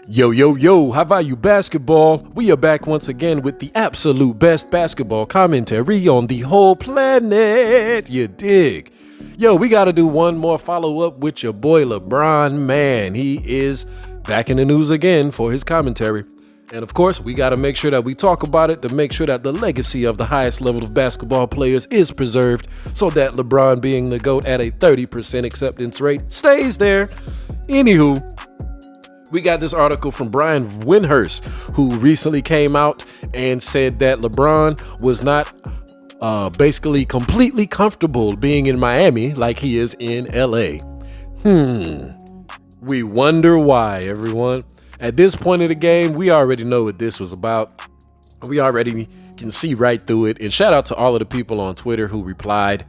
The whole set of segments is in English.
Yo, yo, yo, how about you basketball? We are back once again with the absolute best basketball commentary on the whole planet. You dig? Yo, we got to do one more follow-up with your boy LeBron, man. He is back in the news again for his commentary. And of course, we got to make sure that we talk about it to make sure that the legacy of the highest level of basketball players is preserved so that LeBron being the GOAT at a 30% acceptance rate stays there. Anywho, we got this article from Brian Windhorst, who recently came out and said that LeBron was not basically completely comfortable being in Miami like he is in LA. We wonder why, everyone. At this point of the game, we already know what this was about. We already can see right through it. And shout out to all of the people on Twitter who replied.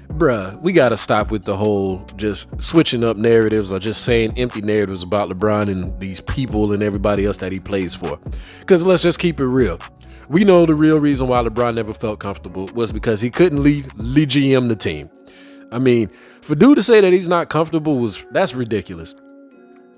Bruh, we got to stop with the whole just switching up narratives or just saying empty narratives about LeBron and these people and everybody else that he plays for. Because let's just keep it real. We know the real reason why LeBron never felt comfortable was because he couldn't lead LeGM the team. I mean, for dude to say that he's not comfortable that's ridiculous.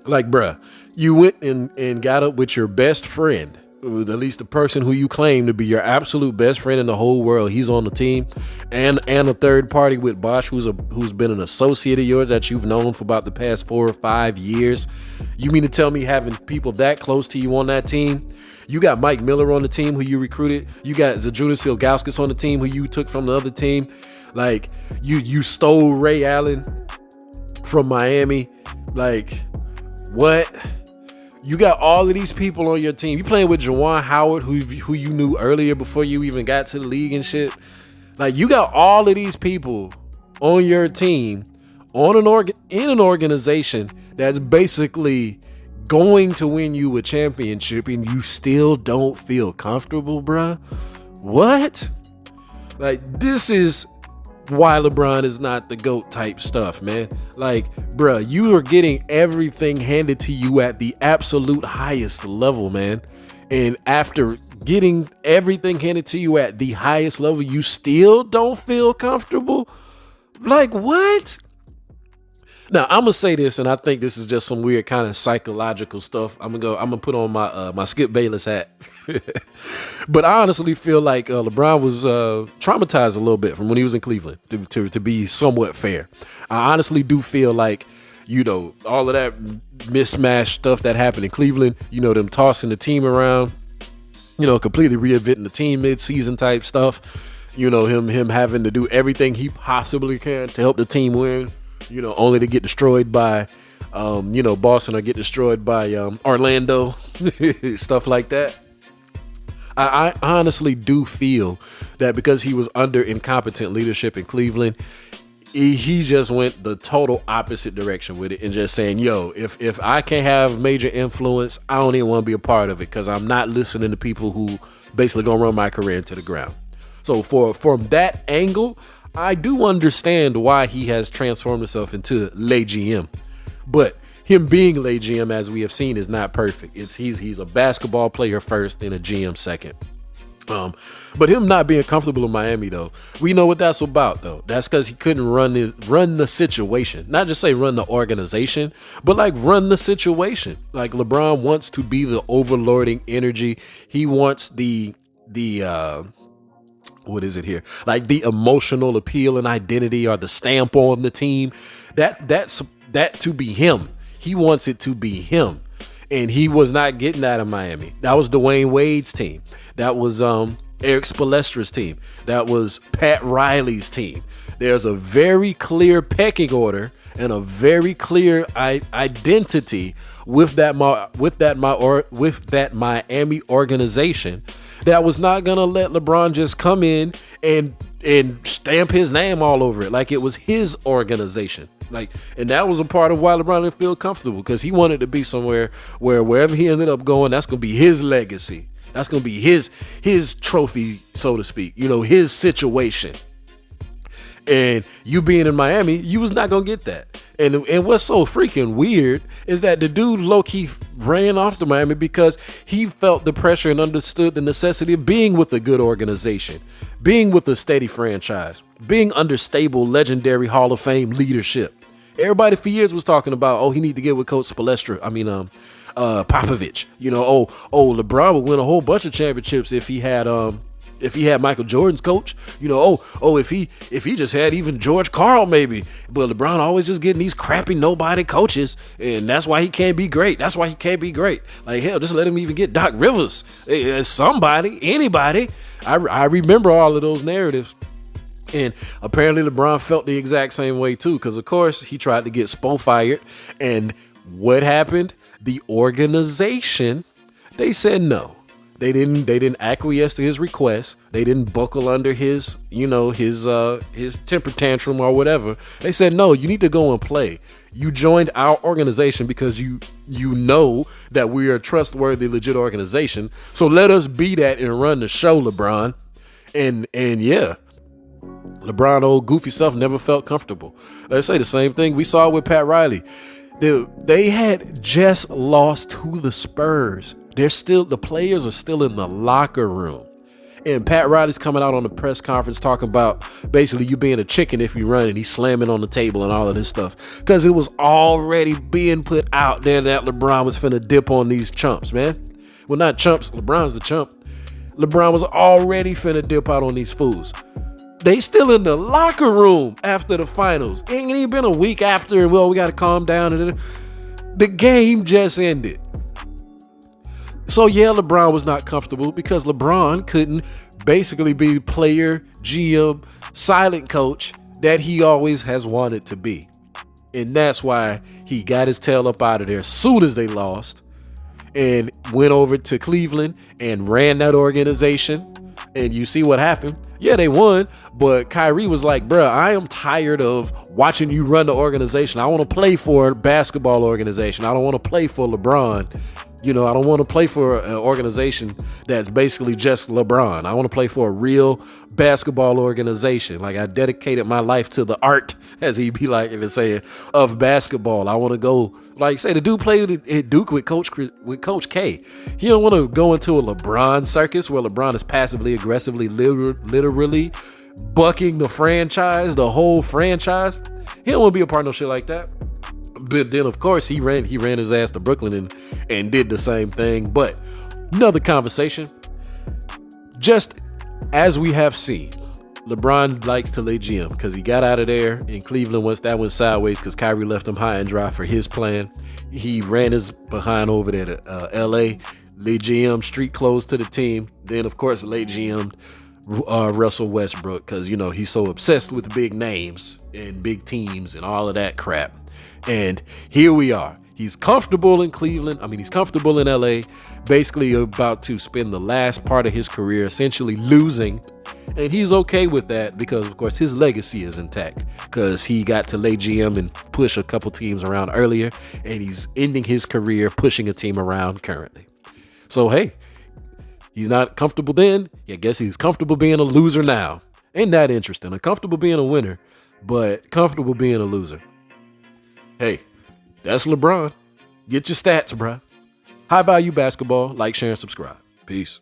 Like, bruh, you went and got up with your best friend, at least the person who you claim to be your absolute best friend in the whole world. He's on the team, and a third party with Bosch, who's been an associate of yours that you've known for about the past 4 or 5 years. You mean to tell me having people that close to you on that team? You got Mike Miller on the team who you recruited. You got Zydrunas Ilgauskas on the team who you took from the other team. Like, you stole Ray Allen from Miami. Like, what? You got all of these people on your team. You playing with Juwan Howard, who you knew earlier before you even got to the league and shit. Like, you got all of these people on your team in an organization that's basically going to win you a championship, and you still don't feel comfortable, bruh. What? Like, this is why LeBron is not the GOAT type stuff, man. Like, bruh, you are getting everything handed to you at the absolute highest level, man. And after getting everything handed to you at the highest level, you still don't feel comfortable? Like, what? Now, I'm gonna say this, and I think this is just some weird kind of psychological stuff. I'm gonna put on my Skip Bayless hat. But I honestly feel like LeBron was traumatized a little bit from when he was in Cleveland, to be somewhat fair. I honestly do feel like, all of that mismatch stuff that happened in Cleveland, them tossing the team around, completely reinventing the team mid-season type stuff, him having to do everything he possibly can to help the team win, only to get destroyed by, Boston, or get destroyed by Orlando, stuff like that. I honestly do feel that because he was under incompetent leadership in Cleveland, he just went the total opposite direction with it and just saying, yo, if I can't have major influence, I don't even want to be a part of it because I'm not listening to people who basically gonna run my career into the ground. So from that angle, I do understand why he has transformed himself into LeGM. But him being LeGM, as we have seen, is not perfect. He's a basketball player first and a GM second. But him not being comfortable in Miami, though, we know what that's about, though. That's because he couldn't run the situation. Not just say run the organization, but like run the situation. Like, LeBron wants to be the overlording energy. He wants the what is it here? Like the emotional appeal and identity, or the stamp on the team. That to be him. He wants it to be him. And he was not getting that in Miami. That was Dwayne Wade's team. That was Eric Spoelstra's team. That was Pat Riley's team. There's a very clear pecking order and a very clear identity with that Miami organization that was not gonna let LeBron just come in and stamp his name all over it like it was his organization. And that was a part of why LeBron didn't feel comfortable, because he wanted to be somewhere where wherever he ended up going, that's gonna be his legacy. That's gonna be his trophy, so to speak. His situation. And you being in Miami, you was not gonna get that. And what's so freaking weird is that the dude low-key ran off to Miami because he felt the pressure and understood the necessity of being with a good organization, being with a steady franchise, being under stable, legendary Hall of Fame leadership. Everybody for years was talking about, oh, he need to get with Coach Spoelstra. Popovich. LeBron would win a whole bunch of championships if he had Michael Jordan's coach. If he just had even George Karl maybe. But LeBron always just getting these crappy nobody coaches, and that's why he can't be great. Like, hell, just let him even get Doc Rivers. Somebody, anybody. I remember all of those narratives. And apparently LeBron felt the exact same way too, because of course he tried to get Spo fired. And what happened? The organization, they said no. They didn't acquiesce to his request. They didn't buckle under his temper tantrum or whatever. They said, no, you need to go and play. You joined our organization because you know that we are a trustworthy, legit organization. So let us be that and run the show, LeBron. And yeah, LeBron, old goofy self, never felt comfortable. Let's say the same thing we saw with Pat Riley. They had just lost to the Spurs. The players are still in the locker room. And Pat Riley's coming out on the press conference talking about basically you being a chicken if you run, and he's slamming on the table and all of this stuff. Because it was already being put out there that LeBron was finna dip on these chumps, man. Well, not chumps. LeBron's the chump. LeBron was already finna dip out on these fools. They still in the locker room after the finals. Ain't even been a week after, well, we got to calm down. The game just ended. So yeah, LeBron was not comfortable because LeBron couldn't basically be player, GM, silent coach that he always has wanted to be. And that's why he got his tail up out of there as soon as they lost and went over to Cleveland and ran that organization. And you see what happened. Yeah, they won, but Kyrie was like, bruh, I am tired of watching you run the organization. I want to play for a basketball organization. I don't want to play for LeBron. I don't want to play for an organization that's basically just LeBron. I want to play for a real basketball organization. Like, I dedicated my life to the art, as he'd be like to say, of basketball. I want to go, like, say the dude played at Duke with Coach K. He don't want to go into a LeBron circus where LeBron is passively, aggressively, literally bucking the whole franchise. He don't want to be a part of no shit like that. But then, of course, he ran his ass to Brooklyn and did the same thing. But another conversation. Just as we have seen, LeBron likes to LeGM because he got out of there in Cleveland once that went sideways because Kyrie left him high and dry for his plan. He ran his behind over there to L.A. LeGM street clothes to the team. Then, of course, LeGM Russell Westbrook because, he's so obsessed with big names and big teams and all of that crap. And here we are. He's comfortable in Cleveland. He's comfortable in LA, basically about to spend the last part of his career essentially losing. And he's okay with that because, of course, his legacy is intact because he got to lay GM and push a couple teams around earlier. And he's ending his career pushing a team around currently. So, hey, he's not comfortable then. I guess he's comfortable being a loser now. Ain't that interesting? Uncomfortable being a winner, but comfortable being a loser. Hey, that's LeBron. Get your stats, bruh. High value basketball. Like, share, and subscribe. Peace.